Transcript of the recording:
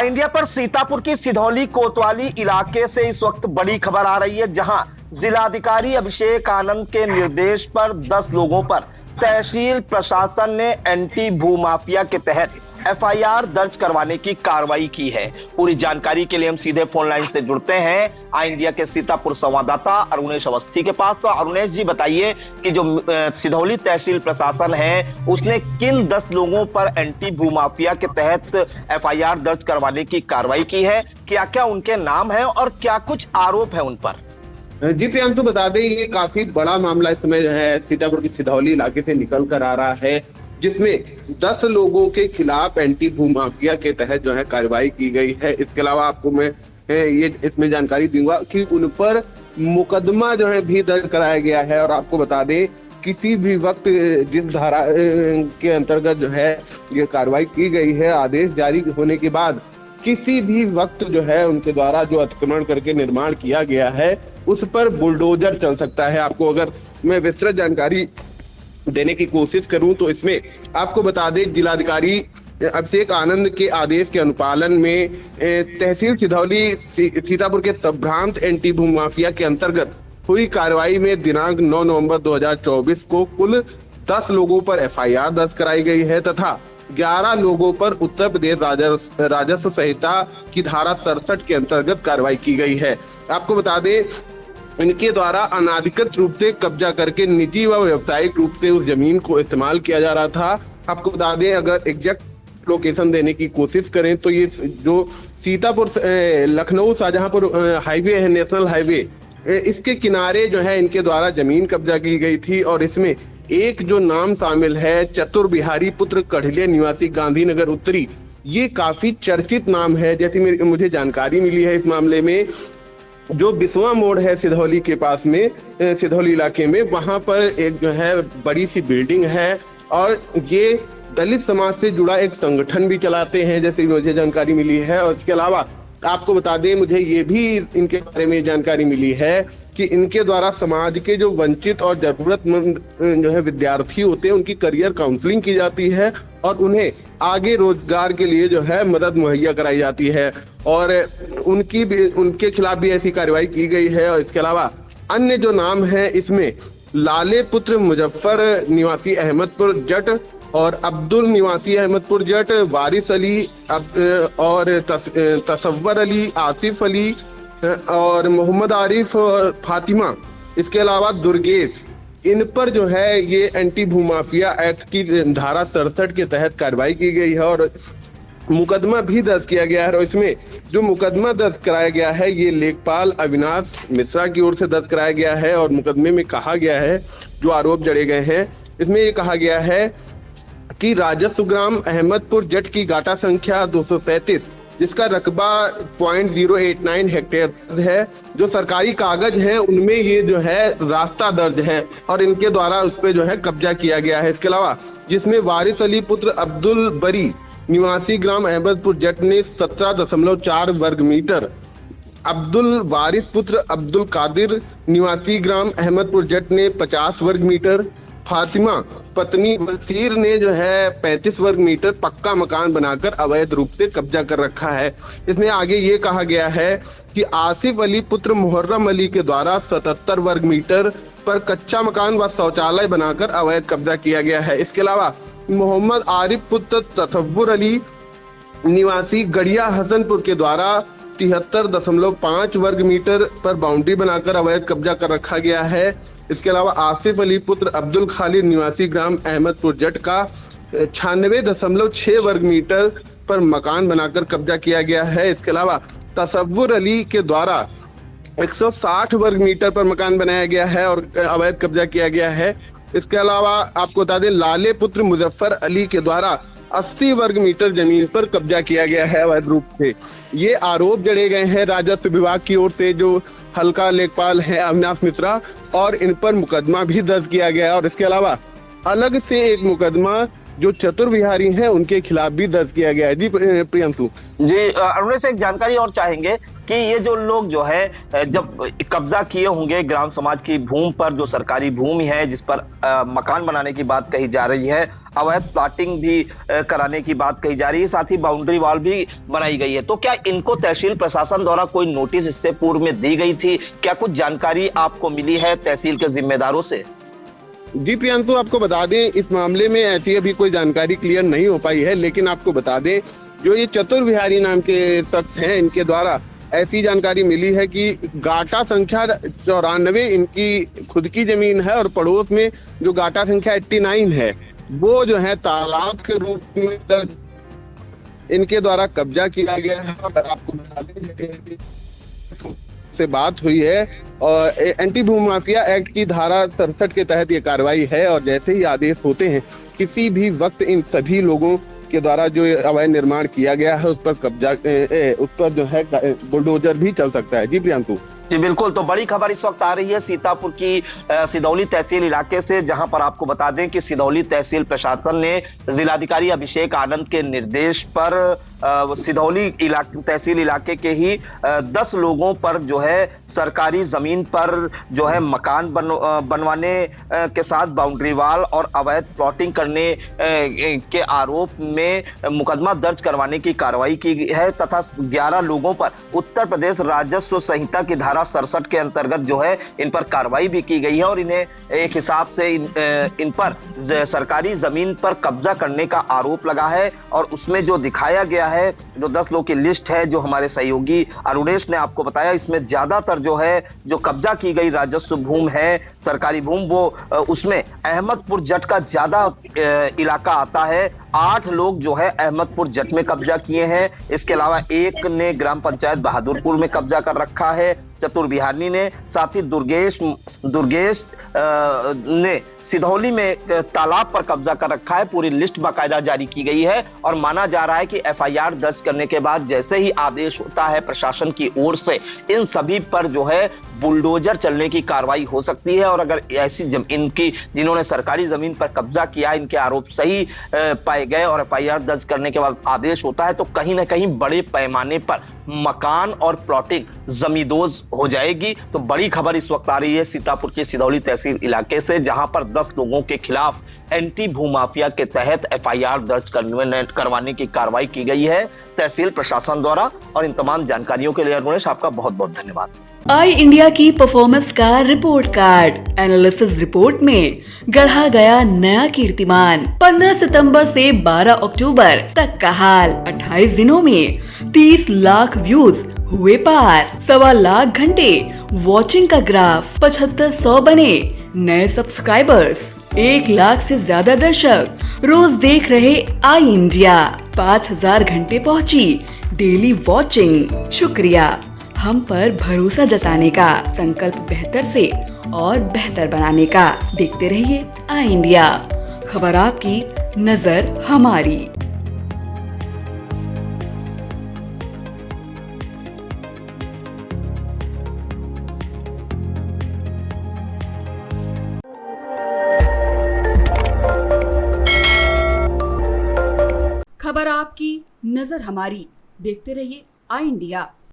India पर सीतापुर की सिधौली कोतवाली इलाके से इस वक्त बड़ी खबर आ रही है, जहां जिलाधिकारी अभिषेक आनंद के निर्देश पर 10 लोगों पर तहसील प्रशासन ने एंटी भूमाफिया के तहत एफआईआर दर्ज करवाने की कार्रवाई की है। पूरी जानकारी के लिए हम सीधे फोन लाइन से जुड़ते हैं आई इंडिया के सीतापुर संवाददाता अरुणेश अवस्थी के पास। तो अरुणेश जी बताइए कि जो सिधौली तहसील प्रशासन है उसने किन 10 लोगों पर एंटी भूमाफिया के तहत एफआईआर दर्ज करवाने की कार्रवाई की है, क्या क्या उनके नाम है और क्या कुछ आरोप है उन पर? जी प्रियांशु, बता दें ये काफी बड़ा मामला इस समय जो है सीतापुर की सिधौली इलाके से निकल कर आ रहा है, जिसमें 10 लोगों के खिलाफ एंटी भूमाफिया के तहत जो है कार्रवाई की गई है। इसके अलावा आपको मैं ये इसमें जानकारी दूंगा कि उन पर मुकदमा जो है भी दर्ज कराया गया है। और आपको बता दें किसी भी वक्त जिस धारा के अंतर्गत जो है ये कार्रवाई की गई है, आदेश जारी होने के बाद किसी भी वक्त जो है उनके द्वारा जो अतिक्रमण करके निर्माण किया गया है उस पर बुलडोजर चल सकता है। आपको अगर मैं विस्तृत जानकारी देने की कोशिश करूं तो इसमें आपको बता दें जिलाधिकारी अभिषेक आनंद के आदेश के अनुपालन में तहसील सिधौली सीतापुर के संभ्रांत एंटी भूमाफिया के अंतर्गत हुई कार्रवाई में दिनांक 9 नवंबर 2024 को कुल 10 लोगों पर एफआईआर दर्ज कराई गई है तथा 11 लोगों पर उत्तर प्रदेश राजस्व संहिता की धारा 67 के अंतर्गत कार्रवाई की गई है। आपको बता दें इनके द्वारा अनाधिकृत रूप से कब्जा करके निजी व व्यावसायिक रूप से उस जमीन को इस्तेमाल किया जा रहा था। आपको बता दें अगर एग्जैक्ट लोकेशन देने की कोशिश करें तो ये जो सीतापुर लखनऊ शाहजहांपुर हाईवे है, नेशनल हाईवे, इसके किनारे जो है इनके द्वारा जमीन कब्जा की गई थी। और इसमें एक जो नाम शामिल है चतुर बिहारी पुत्र कढ़लिया निवासी गांधीनगर उत्तरी, ये काफी चर्चित नाम है। जैसी मुझे जानकारी मिली है इस मामले में जो बिस्वा मोड़ है सिधौली के पास में, सिधौली इलाके में, वहां पर एक जो है बड़ी सी बिल्डिंग है और ये दलित समाज से जुड़ा एक संगठन भी चलाते हैं जैसे मुझे जानकारी मिली है। और इसके अलावा आपको बता दें मुझे ये भी इनके बारे में जानकारी मिली है कि इनके द्वारा समाज के जो वंचित और जरूरतमंद जो है विद्यार्थी होते हैं उनकी करियर काउंसलिंग की जाती है और उन्हें आगे रोजगार के लिए जो है मदद मुहैया कराई जाती है और उनके खिलाफ भी ऐसी कार्रवाई की गई है। और इसके अलावा अन्य जो नाम है इसमें लाले पुत्र मुजफ्फर निवासी अहमदपुर जट और अब्दुल निवासी अहमदपुर जट, वारिस अली और तसव्वर अली, आसिफ अली और मोहम्मद आरिफ और फातिमा, इसके अलावा दुर्गेश, इन पर जो है ये एंटी भूमाफिया एक्ट की धारा 67 के तहत कार्रवाई की गई है और मुकदमा भी दर्ज किया गया है। और इसमें जो मुकदमा दर्ज कराया गया है ये लेखपाल अविनाश मिश्रा की ओर से दर्ज कराया गया है। और मुकदमे में कहा गया है जो आरोप जड़े गए हैं इसमें ये कहा गया है कि राजस्व ग्राम अहमदपुर जट की गाटा संख्या 237 जिसका रकबा 0.089 हेक्टेयर है, जो सरकारी कागज हैं उनमें ये जो है रास्ता दर्ज है और इनके द्वारा उस पे जो है कब्जा किया गया है। इसके अलावा जिसमें वारिस अली पुत्र अब्दुल बरी निवासी ग्राम अहमदपुर जट ने 17.4 वर्ग मीटर, अब्दुल वारिस पुत्र अब्दुल कादिर निवासी ग्राम अहमदपुर जट ने 50 वर्ग मीटर, फातिमा पत्नी वसीर ने जो है 35 वर्ग मीटर पक्का मकान बनाकर अवैध रूप से कब्जा कर रखा है। इसमें आगे ये कहा गया है कि आसिफ अली पुत्र मुहर्रम अली के द्वारा 77 वर्ग मीटर पर कच्चा मकान व शौचालय बनाकर अवैध कब्जा किया गया है। इसके अलावा मोहम्मद आरिफ पुत्र तसव्वुर अली निवासी गड़िया हसनपुर के द्वारा 73.5 वर्ग मीटर पर बाउंड्री बनाकर अवैध कब्जा कर रखा गया है। इसके अलावा आसिफ अली पुत्र अब्दुल खालिद निवासी ग्राम अहमदपुर जट का 96.6 वर्ग मीटर पर मकान बनाकर कब्जा किया गया है। इसके अलावा तसव्वुर अली के द्वारा 160 वर्ग मीटर पर मकान बनाया गया है और अवैध कब्जा किया गया है। इसके अलावा आपको बता दें लाले पुत्र मुजफ्फर अली के द्वारा 80 वर्ग मीटर जमीन पर कब्जा किया गया है अवैध रूप से। ये आरोप जड़े गए हैं राजस्व विभाग की ओर से जो हल्का लेखपाल है अविनाश मिश्रा, और इन पर मुकदमा भी दर्ज किया गया है। और इसके अलावा अलग से एक मुकदमा जो चतुर बिहारी हैं उनके खिलाफ भी दर्ज किया गया है। जी प्रियंशु जी, अरुण से एक जानकारी और चाहेंगे कि ये जो लोग जो है जब कब्जा किए होंगे ग्राम समाज की भूमि पर, जो सरकारी भूमि है जिस पर मकान बनाने की बात कही जा रही है, अवैध प्लाटिंग भी कराने की बात कही जा रही है, साथ ही बाउंड्री वॉल भी बनाई गई है। तो क्या इनको तहसील प्रशासन द्वारा कोई नोटिस इससे पूर्व में दी गई थी? क्या कुछ जानकारी आपको मिली है तहसील के जिम्मेदारों से? जी प्रियांशु, आपको बता दें इस मामले में ऐसी अभी कोई जानकारी क्लियर नहीं हो पाई है, लेकिन आपको बता दें जो ये चतुर बिहारी नाम के शख्स हैं, इनके द्वारा ऐसी जानकारी मिली है कि गाटा संख्या 94 इनकी खुद की जमीन है और पड़ोस में जो गाटा संख्या 89 है वो जो है तालाब के रूप में दर्ज इनके द्वारा कब्जा किया गया है। और आपको बता दें जैसे से बात हुई है और एंटी भू माफिया एक्ट की धारा 67 के तहत ये कार्रवाई है और जैसे ही आदेश होते हैं किसी भी वक्त इन सभी लोगों के द्वारा जो अवैध निर्माण किया गया है उस पर कब्जा उस पर जो है बुलडोजर भी चल सकता है। जी प्रियांशु। जी बिल्कुल। तो बड़ी खबर इस वक्त आ रही है सीतापुर की सिधौली तहसील इलाके से, जहां पर आपको बता दें कि सिधौली तहसील प्रशासन ने जिलाधिकारी अभिषेक आनंद के निर्देश पर सिधौली तहसील इलाके के ही 10 लोगों पर जो है सरकारी जमीन पर जो है मकान बनवाने के साथ बाउंड्री वॉल और अवैध प्लॉटिंग करने के आरोप में मुकदमा दर्ज करवाने की कार्रवाई की है तथा 11 लोगों पर उत्तर प्रदेश राजस्व संहिता की धारा 67 के अंतर्गत जो है इन पर कार्रवाई भी की गई है और इन्हें एक हिसाब से इन पर सरकारी जमीन पर कब्जा करने का आरोप लगा है। और उसमें जो दिखाया गया है जो 10 लोगों की लिस्ट है जो हमारे सहयोगी अरुणेश ने आपको बताया, इसमें ज्यादातर जो है जो कब्जा की गई राजस्व भूमि है सरकारी भूमि वो उसमें अहमदपुर जट का ज्यादा इलाका आता है। 8 लोग जो है अहमदपुर जट में कब्जा किए हैं। इसके अलावा एक ने ग्राम पंचायत बहादुरपुर में कब्जा कर रखा है, चतुर बिहारी ने, साथ ही दुर्गेश ने सिधौली में तालाब पर कब्जा कर रखा है। पूरी लिस्ट बाकायदा जारी की गई है और माना जा रहा है कि एफआईआर दर्ज करने के बाद जैसे ही आदेश होता है प्रशासन की ओर से इन सभी पर जो है बुलडोजर चलने की कार्रवाई हो सकती है। और अगर ऐसी इनकी जिन्होंने सरकारी जमीन पर कब्जा किया इनके आरोप सही पाए गए और एफआईआर दर्ज करने के बाद आदेश होता है तो कहीं ना कहीं बड़े पैमाने पर मकान और प्लॉटिंग जमींदोज हो जाएगी। तो बड़ी खबर इस वक्त आ रही है सीतापुर के सिधौली तहसील इलाके से, जहां पर 10 लोगों के खिलाफ एंटी भूमाफिया के तहत एफआईआर दर्ज करवाने की कार्रवाई की गई है तहसील प्रशासन द्वारा। और इन तमाम जानकारियों के लिए अरुणेश आपका बहुत बहुत धन्यवाद। आई इंडिया की परफॉर्मेंस का रिपोर्ट कार्ड एनालिसिस रिपोर्ट में गढ़ा गया नया कीर्तिमान। 15 सितंबर से 12 अक्टूबर तक का हाल, 28 दिनों में 30 लाख व्यूज हुए पार, 1.25 लाख घंटे वॉचिंग का ग्राफ, 7500 बने नए सब्सक्राइबर्स, 1 लाख से ज्यादा दर्शक रोज देख रहे आई इंडिया, 5000 घंटे पहुंची डेली वॉचिंग। शुक्रिया हम पर भरोसा जताने का, संकल्प बेहतर से और बेहतर बनाने का। देखते रहिए आई इंडिया, खबर आपकी, नजर हमारी। खबर आपकी, नजर हमारी। देखते रहिए आई इंडिया।